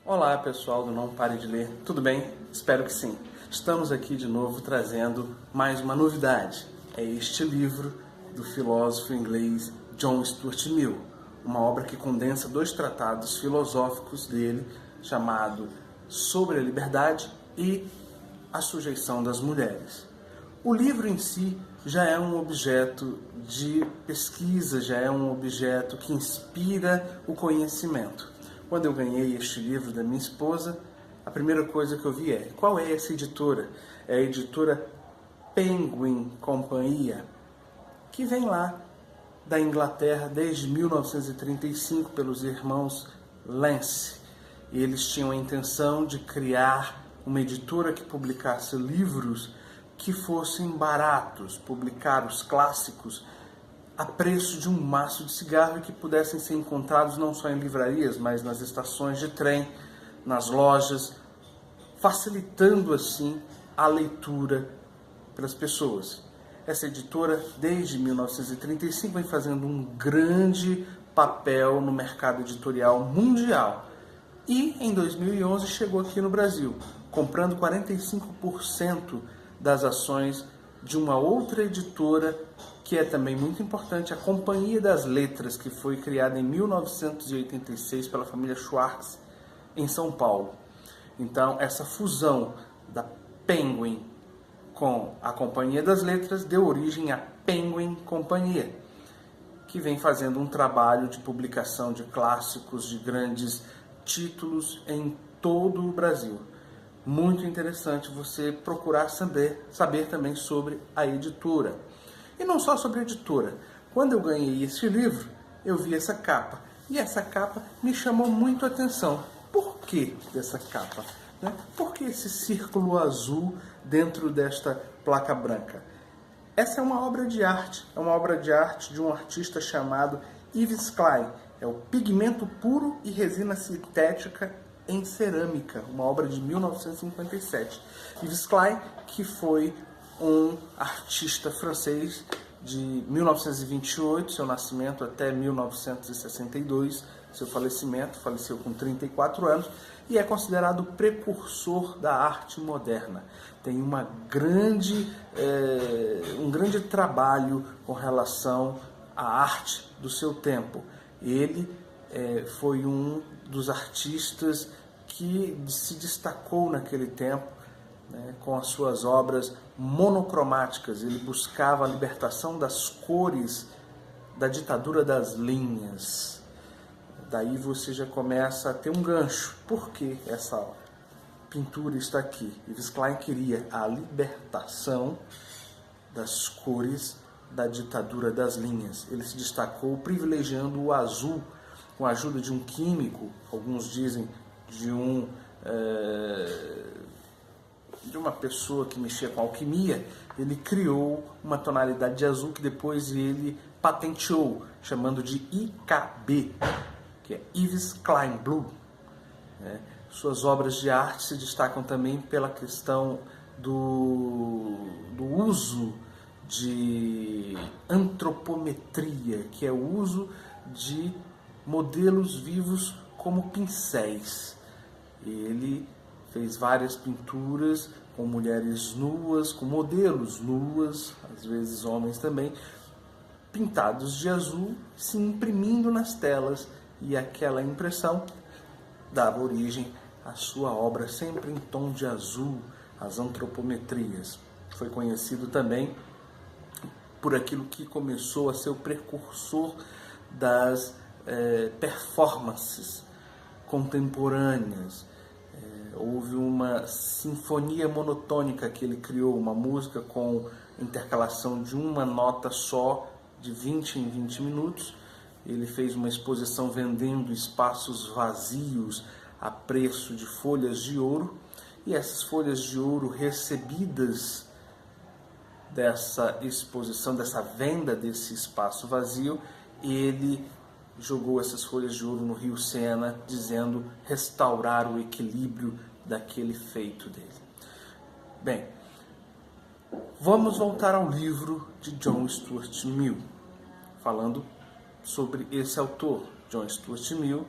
Olá pessoal do Não Pare de Ler, tudo bem? Espero que sim. Estamos aqui de novo trazendo mais uma novidade. É este livro do filósofo inglês John Stuart Mill, uma obra que condensa 2 tratados filosóficos dele, chamado Sobre a Liberdade e A Sujeição das Mulheres. O livro em si já é um objeto de pesquisa, já é um objeto que inspira o conhecimento. Quando eu ganhei este livro da minha esposa, a primeira coisa que eu vi é: qual é essa editora? É a editora Penguin Companhia, que vem lá da Inglaterra desde 1935 pelos irmãos Lance. Eles tinham a intenção de criar uma editora que publicasse livros que fossem baratos, publicar os clássicos a preço de um maço de cigarro e que pudessem ser encontrados não só em livrarias, mas nas estações de trem, nas lojas, facilitando assim a leitura pelas pessoas. Essa editora, desde 1935, vem fazendo um grande papel no mercado editorial mundial. E em 2011 chegou aqui no Brasil, comprando 45% das ações de uma outra editora que é também muito importante, a Companhia das Letras, que foi criada em 1986 pela família Schwartz, em São Paulo. Então, essa fusão da Penguin com a Companhia das Letras deu origem à Penguin Companhia, que vem fazendo um trabalho de publicação de clássicos, de grandes títulos em todo o Brasil. Muito interessante você procurar saber também sobre a editora. E não só sobre a editora. Quando eu ganhei esse livro, eu vi essa capa. E essa capa me chamou muito a atenção. Por que dessa capa? Por que esse círculo azul dentro desta placa branca? Essa é uma obra de arte. É uma obra de arte de um artista chamado Yves Klein. É o Pigmento Puro e Resina Sintética em Cerâmica, uma obra de 1957. Yves Klein, que foi um artista francês de 1928, seu nascimento, até 1962, seu falecimento, faleceu com 34 anos, e é considerado o precursor da arte moderna. Tem um grande trabalho com relação à arte do seu tempo. Ele foi um dos artistas que se destacou naquele tempo, com as suas obras monocromáticas. Ele buscava a libertação das cores da ditadura das linhas. Daí você já começa a ter um gancho. Por que essa pintura está aqui? Yves Klein queria a libertação das cores da ditadura das linhas. Ele se destacou privilegiando o azul, com a ajuda de um químico, alguns dizem de uma pessoa que mexia com alquimia. Ele criou uma tonalidade de azul que depois ele patenteou, chamando de IKB, que é Yves Klein Blue. Suas obras de arte se destacam também pela questão do uso de antropometria, que é o uso de modelos vivos como pincéis. Ele fez várias pinturas com mulheres nuas, com modelos nuas, às vezes homens também, pintados de azul, se imprimindo nas telas, e aquela impressão dava origem à sua obra sempre em tom de azul, as antropometrias. Foi conhecido também por aquilo que começou a ser o precursor das performances contemporâneas. Houve uma sinfonia monotônica que ele criou, uma música com intercalação de uma nota só, de 20 em 20 minutos. Ele fez uma exposição vendendo espaços vazios a preço de folhas de ouro, e essas folhas de ouro recebidas dessa exposição, dessa venda desse espaço vazio, ele jogou essas folhas de ouro no rio Sena, dizendo restaurar o equilíbrio daquele feito dele. Bem, vamos voltar ao livro de John Stuart Mill, falando sobre esse autor. John Stuart Mill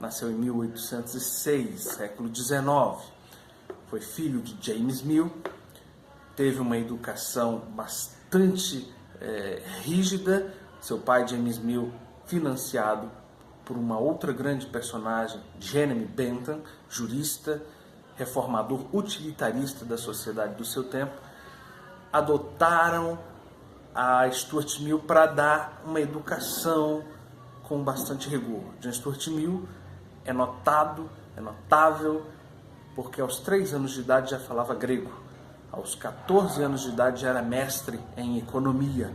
Nasceu em 1806, século XIX. Foi filho de James Mill, teve uma educação bastante rígida. Seu pai, James Mill, financiado por uma outra grande personagem, Jeremy Bentham, jurista, reformador utilitarista da sociedade do seu tempo, adotaram a Stuart Mill para dar uma educação com bastante rigor. John Stuart Mill é notável, porque aos 3 anos de idade já falava grego. Aos 14 anos de idade já era mestre em economia.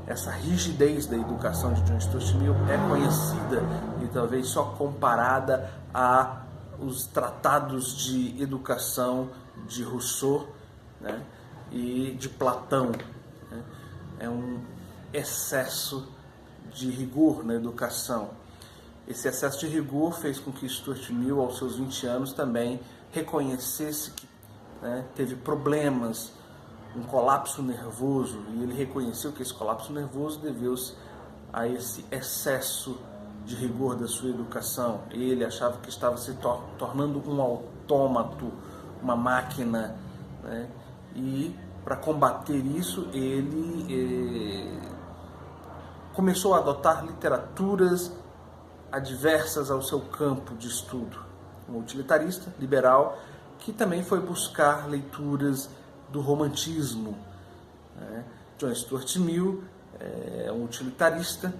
Essa rigidez da educação de John Stuart Mill é conhecida e talvez só comparada aos tratados de educação de Rousseau, né, e de Platão. Né? É um excesso de rigor na educação. Esse excesso de rigor fez com que Stuart Mill, aos seus 20 anos, também reconhecesse que teve problemas, um colapso nervoso, e ele reconheceu que esse colapso nervoso deveu-se a esse excesso de rigor da sua educação. Ele achava que estava se tornando um autômato, uma máquina, né? E para combater isso, ele começou a adotar literaturas adversas ao seu campo de estudo. Um utilitarista, liberal, que também foi buscar leituras do romantismo. John Stuart Mill é um utilitarista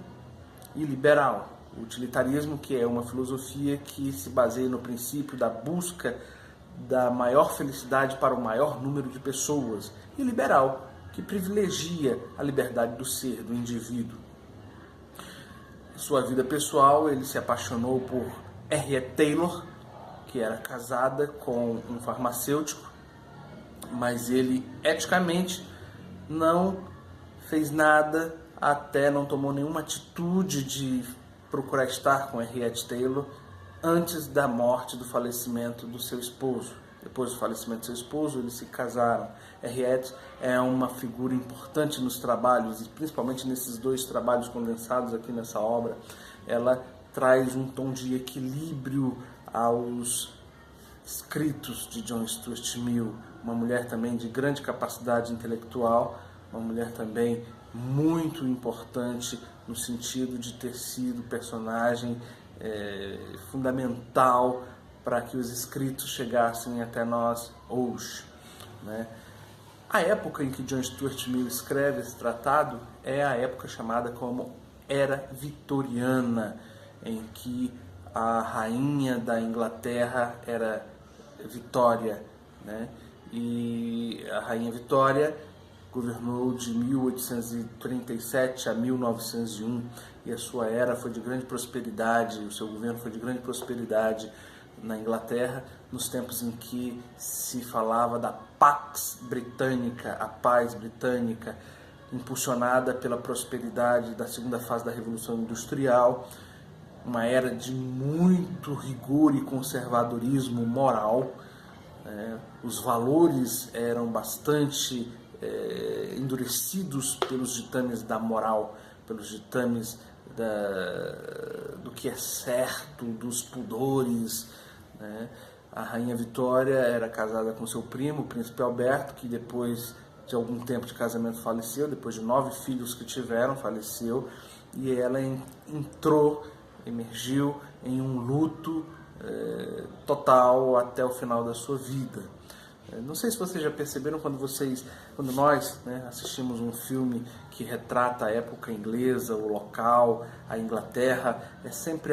e liberal. O utilitarismo, que é uma filosofia que se baseia no princípio da busca da maior felicidade para o maior número de pessoas, e liberal, que privilegia a liberdade do ser, do indivíduo. Em sua vida pessoal, ele se apaixonou por Henrietta Taylor, que era casada com um farmacêutico, mas ele eticamente não fez nada, até não tomou nenhuma atitude de procurar estar com Henrietta Taylor antes da morte, do falecimento do seu esposo. Depois do falecimento do seu esposo, eles se casaram. Henrietta é uma figura importante nos trabalhos, e principalmente nesses 2 trabalhos condensados aqui nessa obra. Ela traz um tom de equilíbrio aos escritos de John Stuart Mill, uma mulher também de grande capacidade intelectual, uma mulher também muito importante no sentido de ter sido personagem fundamental para que os escritos chegassem até nós hoje, né? A época em que John Stuart Mill escreve esse tratado é a época chamada como Era Vitoriana, em que a rainha da Inglaterra era Vitória, né? E a rainha Vitória governou de 1837 a 1901, e a sua era foi de grande prosperidade, o seu governo foi de grande prosperidade na Inglaterra, nos tempos em que se falava da Pax Britânica, a paz britânica, impulsionada pela prosperidade da segunda fase da Revolução Industrial, uma era de muito rigor e conservadorismo moral. Os valores eram bastante endurecidos pelos ditames da moral, pelos ditames do que é certo, dos pudores, né? A rainha Vitória era casada com seu primo, o príncipe Alberto, que depois de algum tempo de casamento faleceu, depois de 9 filhos que tiveram, faleceu, e ela emergiu em um luto total até o final da sua vida. Não sei se vocês já perceberam quando nós assistimos um filme que retrata a época inglesa, o local, a Inglaterra, é sempre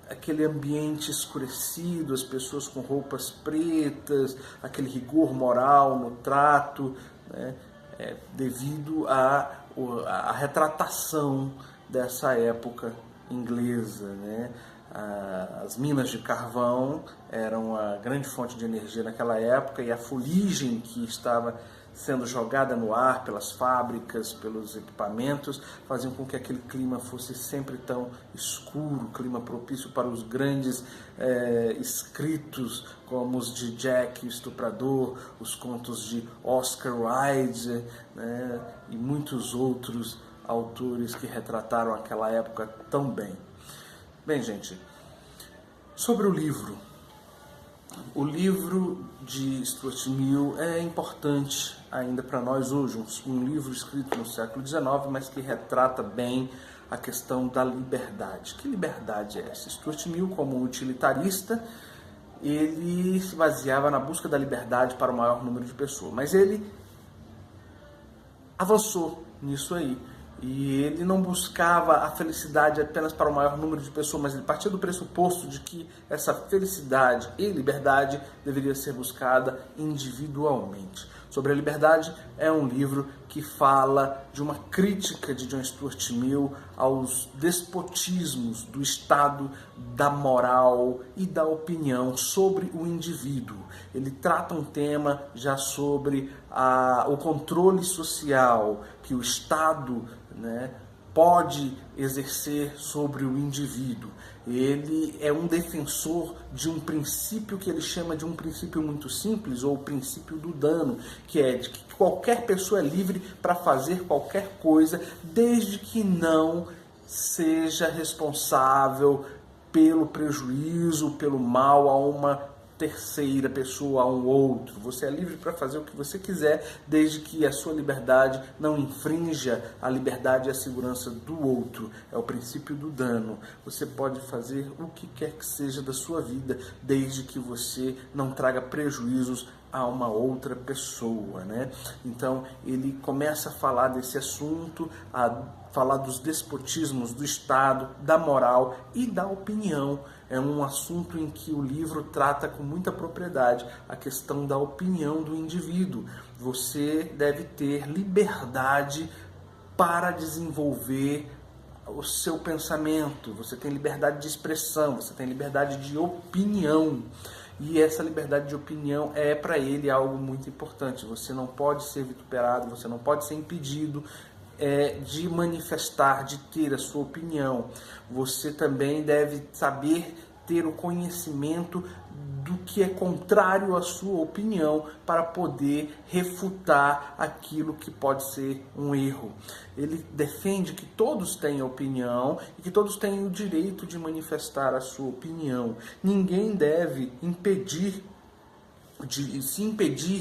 aquele ambiente escurecido, as pessoas com roupas pretas, aquele rigor moral no trato, né, devido à retratação dessa época inglesa, né? As minas de carvão eram a grande fonte de energia naquela época, e a fuligem que estava sendo jogada no ar pelas fábricas, pelos equipamentos, faziam com que aquele clima fosse sempre tão escuro, clima propício para os grandes escritos, como os de Jack o Estuprador, os contos de Oscar Wilde, né, e muitos outros autores que retrataram aquela época tão bem. Bem, gente, sobre o livro. O livro de Stuart Mill é importante ainda para nós hoje, um livro escrito no século XIX, mas que retrata bem a questão da liberdade. Que liberdade é essa? Stuart Mill, como utilitarista, ele se baseava na busca da liberdade para o maior número de pessoas, mas ele avançou nisso aí. E ele não buscava a felicidade apenas para o maior número de pessoas, mas ele partia do pressuposto de que essa felicidade e liberdade deveria ser buscada individualmente. Sobre a liberdade é um livro que fala de uma crítica de John Stuart Mill aos despotismos do Estado, da moral e da opinião sobre o indivíduo. Ele trata um tema já sobre o controle social que o Estado, pode exercer sobre o indivíduo. Ele é um defensor de um princípio que ele chama de um princípio muito simples, ou o princípio do dano, que é de que qualquer pessoa é livre para fazer qualquer coisa, desde que não seja responsável pelo prejuízo, pelo mal a uma terceira pessoa, a um outro. Você é livre para fazer o que você quiser, desde que a sua liberdade não infrinja a liberdade e a segurança do outro. É o princípio do dano. Você pode fazer o que quer que seja da sua vida, desde que você não traga prejuízos a uma outra pessoa, Então, ele começa a falar desse assunto, a falar dos despotismos do Estado, da moral e da opinião. É um assunto em que o livro trata com muita propriedade a questão da opinião do indivíduo. Você deve ter liberdade para desenvolver o seu pensamento, você tem liberdade de expressão, você tem liberdade de opinião. E essa liberdade de opinião é para ele algo muito importante. Você não pode ser vituperado, você não pode ser impedido de manifestar, de ter a sua opinião. Você também deve saber ter o conhecimento do que é contrário à sua opinião para poder refutar aquilo que pode ser um erro. Ele defende que todos têm opinião e que todos têm o direito de manifestar a sua opinião. Ninguém deve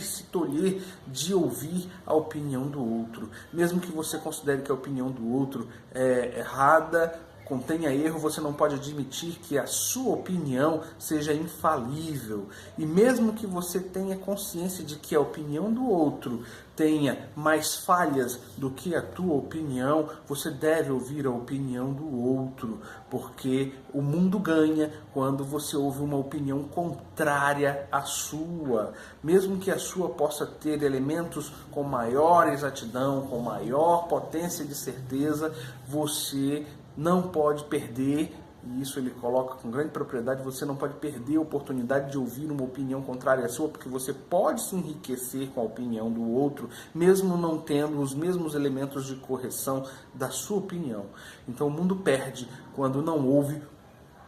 se tolher de ouvir a opinião do outro. Mesmo que você considere que a opinião do outro é errada, contenha erro, você não pode admitir que a sua opinião seja infalível. E mesmo que você tenha consciência de que a opinião do outro tenha mais falhas do que a tua opinião, você deve ouvir a opinião do outro, porque o mundo ganha quando você ouve uma opinião contrária à sua. Mesmo que a sua possa ter elementos com maior exatidão, com maior potência de certeza, você não pode perder, e isso ele coloca com grande propriedade, você não pode perder a oportunidade de ouvir uma opinião contrária à sua, porque você pode se enriquecer com a opinião do outro, mesmo não tendo os mesmos elementos de correção da sua opinião. Então o mundo perde quando não ouve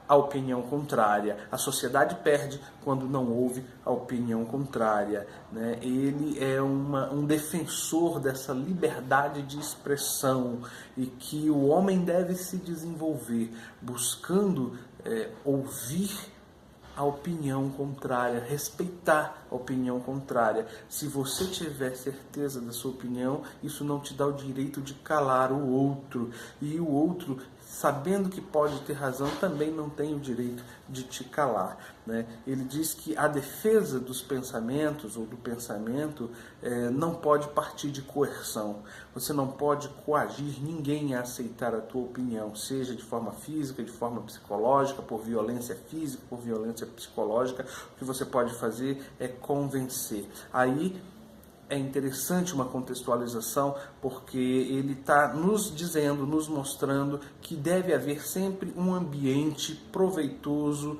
a opinião contrária. A sociedade perde quando não ouve a opinião contrária. Ele é um defensor dessa liberdade de expressão e que o homem deve se desenvolver buscando ouvir a opinião contrária, respeitar a opinião contrária. Se você tiver certeza da sua opinião, isso não te dá o direito de calar o outro. E o outro, sabendo que pode ter razão, também não tem o direito de te calar. Ele diz que a defesa dos pensamentos ou do pensamento não pode partir de coerção. Você não pode coagir ninguém a aceitar a tua opinião, seja de forma física, de forma psicológica, por violência física, por violência psicológica. O que você pode fazer é convencer. Aí é interessante uma contextualização, porque ele está nos dizendo, nos mostrando que deve haver sempre um ambiente proveitoso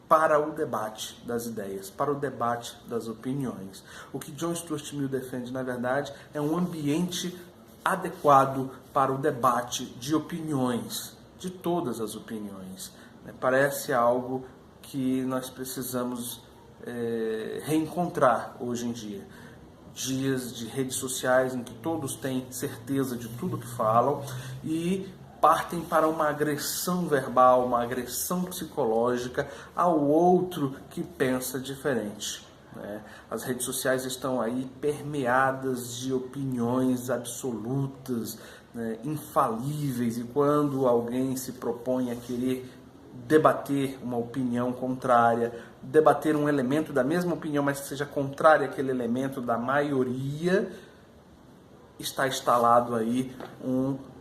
para o debate das ideias, para o debate das opiniões. O que John Stuart Mill defende, na verdade, é um ambiente adequado para o debate de opiniões, de todas as opiniões. Parece algo que nós precisamos reencontrar hoje em dia. Dias de redes sociais em que todos têm certeza de tudo que falam e partem para uma agressão verbal, uma agressão psicológica ao outro que pensa diferente. As redes sociais estão aí permeadas de opiniões absolutas, infalíveis, e quando alguém se propõe a querer debater uma opinião contrária, debater um elemento da mesma opinião, mas que seja contrário àquele elemento da maioria, está instalado aí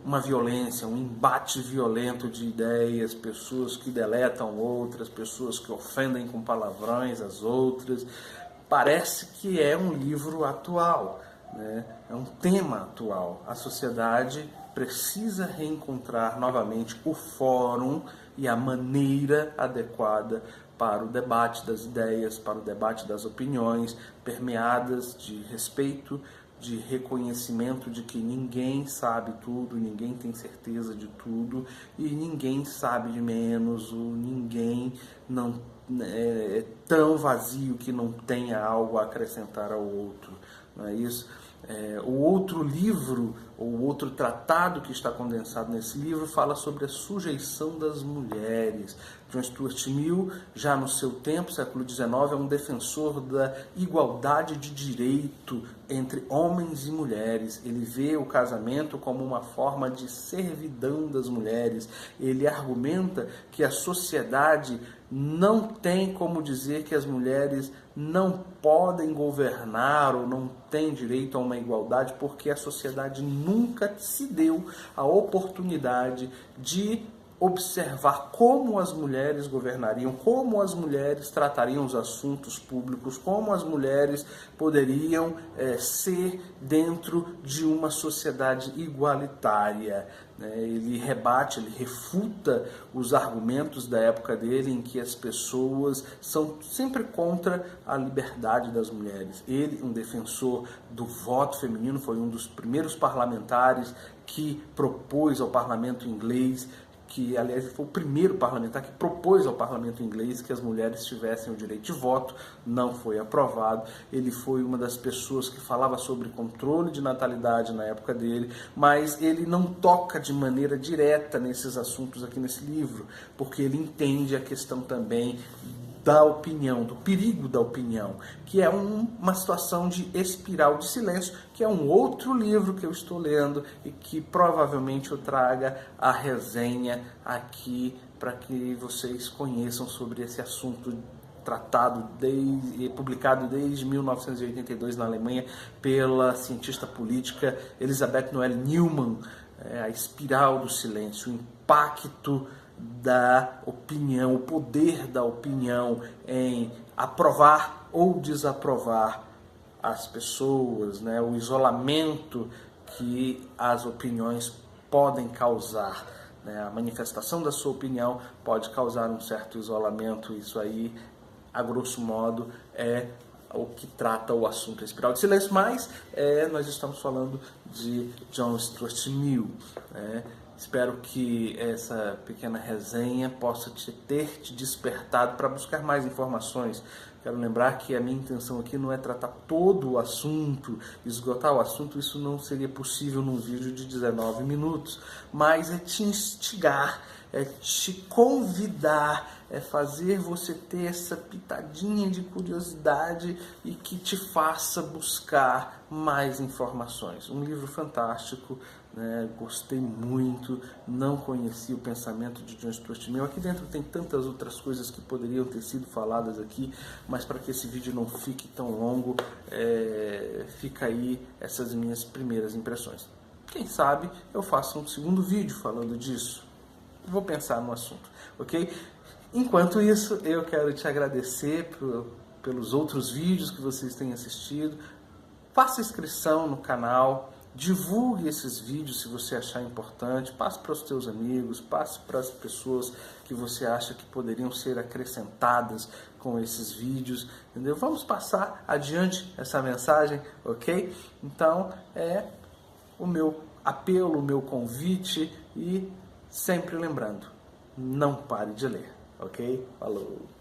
uma violência, um embate violento de ideias, pessoas que deletam outras, pessoas que ofendem com palavrões as outras. Parece que é um livro atual, é um tema atual. A sociedade precisa reencontrar novamente o fórum e a maneira adequada para o debate das ideias, para o debate das opiniões, permeadas de respeito, de reconhecimento de que ninguém sabe tudo, ninguém tem certeza de tudo e ninguém sabe de menos, ou ninguém não é tão vazio que não tenha algo a acrescentar ao outro, não é isso? O outro livro, ou outro tratado que está condensado nesse livro, fala sobre a sujeição das mulheres. John Stuart Mill, já no seu tempo, século XIX, é um defensor da igualdade de direito entre homens e mulheres. Ele vê o casamento como uma forma de servidão das mulheres. Ele argumenta que a sociedade não tem como dizer que as mulheres não podem governar ou não têm direito a uma igualdade, porque a sociedade nunca se deu a oportunidade de observar como as mulheres governariam, como as mulheres tratariam os assuntos públicos, como as mulheres poderiam ser dentro de uma sociedade igualitária. Ele rebate, ele refuta os argumentos da época dele em que as pessoas são sempre contra a liberdade das mulheres. Ele, um defensor do voto feminino, foi um dos primeiros parlamentares que propôs ao parlamento inglês, que aliás foi o primeiro parlamentar que propôs ao parlamento inglês que as mulheres tivessem o direito de voto, não foi aprovado. Ele foi uma das pessoas que falava sobre controle de natalidade na época dele, mas ele não toca de maneira direta nesses assuntos aqui nesse livro, porque ele entende a questão também da opinião, do perigo da opinião, que é uma situação de espiral de silêncio, que é um outro livro que eu estou lendo e que provavelmente eu traga a resenha aqui para que vocês conheçam sobre esse assunto tratado publicado desde 1982 na Alemanha pela cientista política Elisabeth Noelle Neumann, a espiral do silêncio, o impacto da opinião, o poder da opinião em aprovar ou desaprovar as pessoas, o isolamento que as opiniões podem causar. A manifestação da sua opinião pode causar um certo isolamento. Isso aí, a grosso modo, é o que trata o assunto espiral de silêncio, mas nós estamos falando de John Stuart Mill. Espero que essa pequena resenha possa ter te despertado para buscar mais informações. Quero lembrar que a minha intenção aqui não é tratar todo o assunto, esgotar o assunto, isso não seria possível num vídeo de 19 minutos, mas é te instigar, é te convidar, é fazer você ter essa pitadinha de curiosidade e que te faça buscar mais informações. Um livro fantástico, gostei muito, não conheci o pensamento de John Stuart Mill. Aqui dentro tem tantas outras coisas que poderiam ter sido faladas aqui, mas para que esse vídeo não fique tão longo, fica aí essas minhas primeiras impressões. Quem sabe eu faço um segundo vídeo falando disso. Vou pensar no assunto, ok? Enquanto isso, eu quero te agradecer pelos outros vídeos que vocês têm assistido. Faça inscrição no canal, divulgue esses vídeos se você achar importante, passe para os teus amigos, passe para as pessoas que você acha que poderiam ser acrescentadas com esses vídeos, entendeu? Vamos passar adiante essa mensagem, ok? Então, é o meu apelo, o meu convite, e sempre lembrando, não pare de ler, ok? Falou!